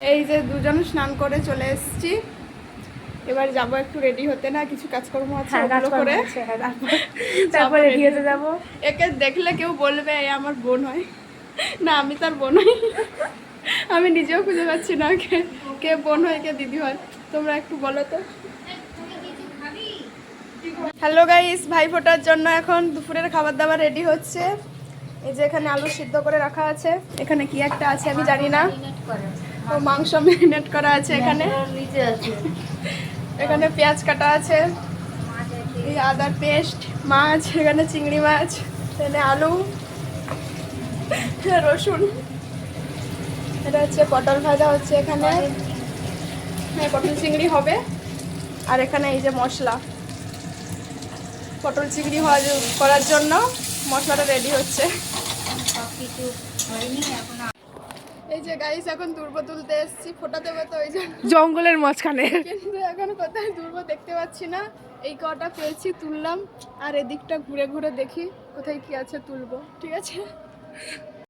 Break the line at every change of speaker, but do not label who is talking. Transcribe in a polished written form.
এই যে দুজন স্নান করে চলে এসেছি, এবার যাবো একটু রেডি হতে, না কিছু কাজকর্ম আছে ওগুলো করে
তারপর রেডি হতে যাবো।
একে দেখলে কেউ বলবে এ আমার বোন হয় না, আমি তার বোন হই। আমি নিজেও খুঁজে পাচ্ছি না কে কে বোন হয় কে দিদি হয়, তোমরা একটু বলো তো। হ্যালো গাইস, ভাই ফোটার জন্য এখন দুপুরের খাবার দাবার রেডি হচ্ছে। এই যে এখানে আলু সিদ্ধ করে রাখা আছে, এখানে কি একটা আছে আমি জানি না, ও মাংস ম্যারিনেট করা আছে এখানে। এখানে পেঁয়াজ কাটা আছে, এই আদার পেস্ট, মাছ, এখানে চিংড়ি মাছ, এখানে আলু, রসুন, এটা হচ্ছে পটল ভাজা হচ্ছে এখানে, হ্যাঁ পটল চিংড়ি হবে। আর এখানে এই যে মশলা, পটল চিংড়ি করার জন্য মশলাটা রেডি হচ্ছে। এই যে গাইস এখন দুর্ব তুলতে এসেছি, ফোটা দেবো তো ওই জন্য
জঙ্গলের মাঝখানে।
কিন্তু এখন কোথায় দুর্ব দেখতে পাচ্ছি না, এই কটা পেয়েছি তুললাম, আর এদিকটা ঘুরে ঘুরে দেখি কোথায় কি আছে তুলবো, ঠিক আছে।